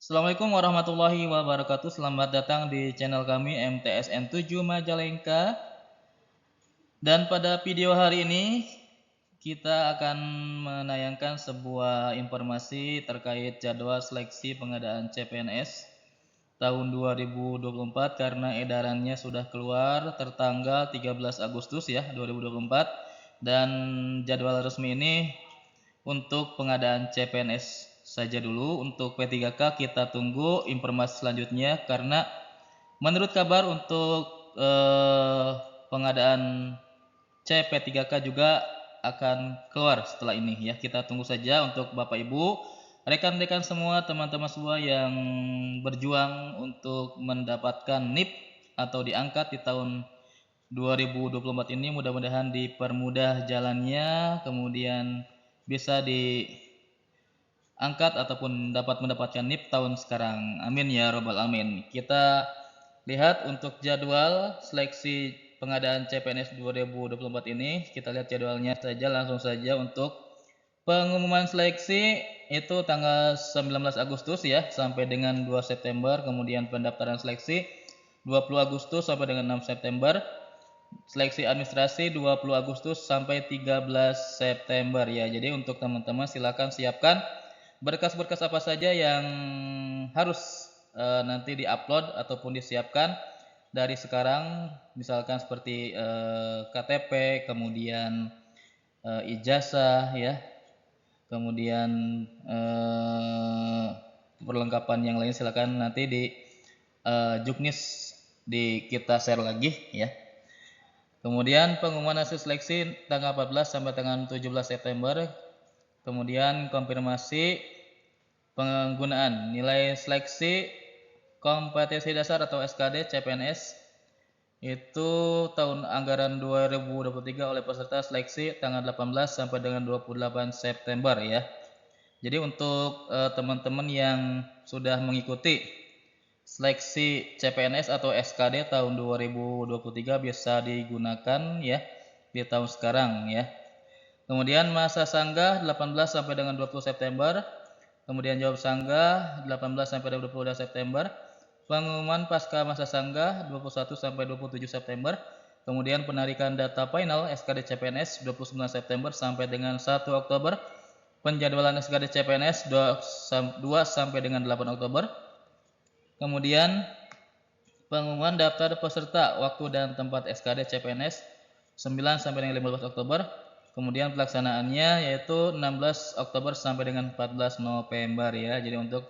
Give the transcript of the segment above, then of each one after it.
Assalamualaikum warahmatullahi wabarakatuh. Selamat datang di channel kami MTSN 7 Majalengka. Dan pada video hari ini kita akan menayangkan sebuah informasi terkait jadwal seleksi pengadaan CPNS tahun 2024 karena edarannya sudah keluar tertanggal 13 Agustus ya 2024, dan jadwal resmi ini untuk pengadaan CPNS saja dulu. Untuk P3K kita tunggu informasi selanjutnya karena menurut kabar untuk pengadaan CP3K juga akan keluar setelah ini ya. Kita tunggu saja untuk Bapak Ibu, rekan-rekan semua, teman-teman semua yang berjuang untuk mendapatkan NIP atau diangkat di tahun 2024 ini. Mudah-mudahan dipermudah jalannya, kemudian bisa diangkat ataupun dapat mendapatkan NIP tahun sekarang. Amin ya robbal alamin. Kita lihat untuk jadwal seleksi pengadaan CPNS 2024 ini. Kita lihat jadwalnya saja, langsung saja. Untuk pengumuman seleksi itu tanggal 19 Agustus ya sampai dengan 2 September. Kemudian pendaftaran seleksi 20 Agustus sampai dengan 6 September. Seleksi administrasi 20 Agustus sampai 13 September ya. Jadi untuk teman-teman silakan siapkan berkas-berkas apa saja yang harus nanti diupload ataupun disiapkan dari sekarang, misalkan seperti KTP, kemudian ijazah ya, kemudian perlengkapan yang lain silakan nanti di Juknis kita share lagi ya. Kemudian pengumuman hasil seleksi tanggal 14 sampai tanggal 17 September. Kemudian konfirmasi penggunaan nilai seleksi kompetensi dasar atau SKD CPNS itu tahun anggaran 2023 oleh peserta seleksi tanggal 18 sampai dengan 28 September ya. Jadi untuk teman-teman yang sudah mengikuti seleksi CPNS atau SKD tahun 2023 bisa digunakan ya di tahun sekarang ya. Kemudian masa sanggah 18 sampai dengan 20 September. Kemudian jawab sanggah 18 sampai dengan 22 September. Pengumuman pasca masa sanggah 21 sampai 27 September. Kemudian penarikan data final SKD CPNS 29 September sampai dengan 1 Oktober. Penjadwalan SKD CPNS 2 sampai dengan 8 Oktober. Kemudian pengumuman daftar peserta waktu dan tempat SKD CPNS 9 sampai dengan 15 Oktober. Kemudian pelaksanaannya yaitu 16 Oktober sampai dengan 14 November ya. Jadi untuk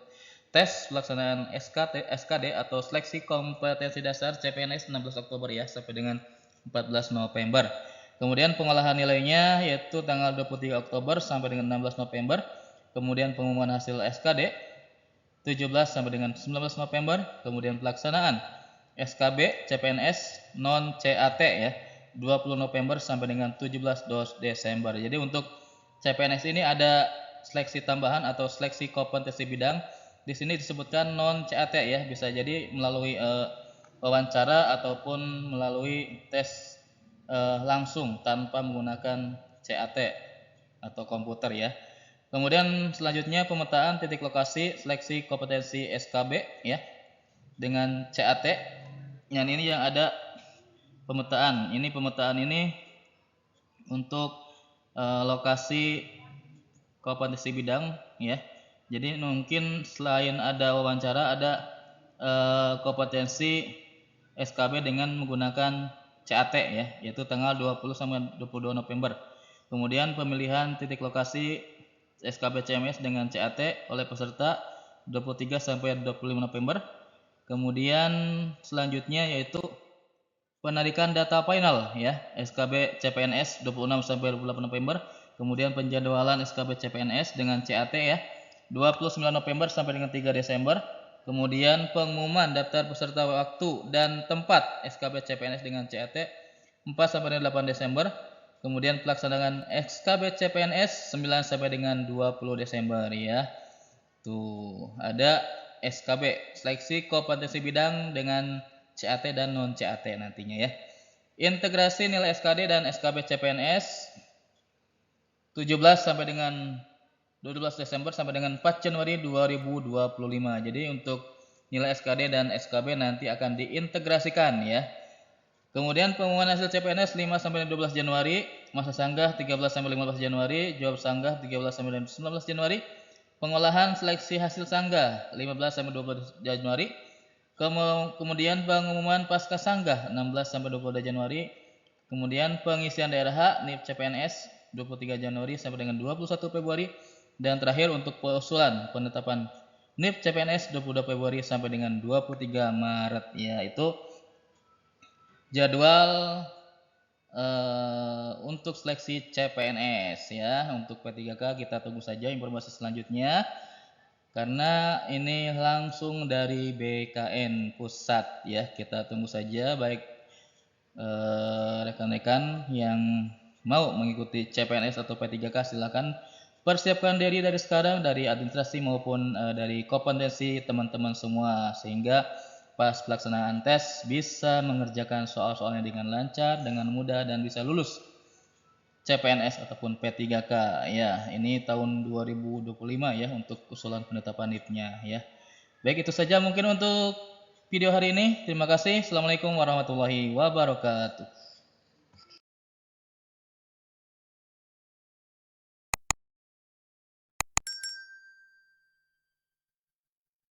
tes pelaksanaan SKD atau seleksi kompetensi dasar CPNS 16 Oktober ya sampai dengan 14 November. Kemudian pengolahan nilainya yaitu tanggal 23 Oktober sampai dengan 16 November. Kemudian pengumuman hasil SKD 17 sampai dengan 19 November. Kemudian pelaksanaan SKB CPNS non CAT ya 20 November sampai dengan 17 Desember. Jadi untuk CPNS ini ada seleksi tambahan atau seleksi kompetensi bidang. Di sini disebutkan non CAT ya, bisa jadi melalui wawancara ataupun melalui tes langsung tanpa menggunakan CAT atau komputer ya. Kemudian selanjutnya pemetaan titik lokasi seleksi kompetensi SKB ya dengan CAT. Yang ini yang ada pemetaan. Pemetaan ini untuk lokasi kompetensi bidang ya. Jadi mungkin selain ada wawancara ada kompetensi SKB dengan menggunakan CAT ya, yaitu tanggal 20 sampai 22 November. Kemudian pemilihan titik lokasi SKB CMS dengan CAT oleh peserta 23 sampai 25 November. Kemudian selanjutnya yaitu penarikan data final ya SKB CPNS 26 sampai 28 November. Kemudian penjadwalan SKB CPNS dengan CAT ya 29 November sampai dengan 3 Desember. Kemudian pengumuman daftar peserta waktu dan tempat SKB CPNS dengan CAT 4 sampai dengan 8 Desember. Kemudian pelaksanaan SKB CPNS 9 sampai dengan 20 Desember ya. Tuh, ada SKB seleksi kompetensi bidang dengan CAT dan non CAT nantinya ya. Integrasi nilai SKD dan SKB CPNS 17 sampai dengan 12 Desember sampai dengan 4 Januari 2025. Jadi untuk nilai SKD dan SKB nanti akan diintegrasikan ya. Kemudian pengumuman hasil CPNS 5 sampai 12 Januari, masa sanggah 13 sampai 15 Januari, jawab sanggah 13 sampai 19 Januari, pengolahan seleksi hasil sanggah 15 sampai 20 Januari, kemudian pengumuman pasca sanggah 16 sampai 22 Januari, kemudian pengisian daerah hak NIP CPNS 23 Januari sampai dengan 21 Februari, dan terakhir untuk pengusulan penetapan NIP CPNS 22 Februari sampai dengan 23 Maret. Ya, itu jadwal untuk seleksi CPNS ya. Untuk P3K kita tunggu saja informasi selanjutnya karena ini langsung dari BKN pusat ya. Kita tunggu saja baik rekan-rekan yang mau mengikuti CPNS atau P3K silakan persiapkan diri dari sekarang, dari administrasi maupun dari kompetensi teman-teman semua, sehingga pas pelaksanaan tes bisa mengerjakan soal-soalnya dengan lancar, dengan mudah, dan bisa lulus CPNS ataupun P3K ya. Ini tahun 2025 ya untuk usulan penetapan NIP-nya ya. Baik, itu saja mungkin untuk video hari ini. Terima kasih. Assalamualaikum warahmatullahi wabarakatuh.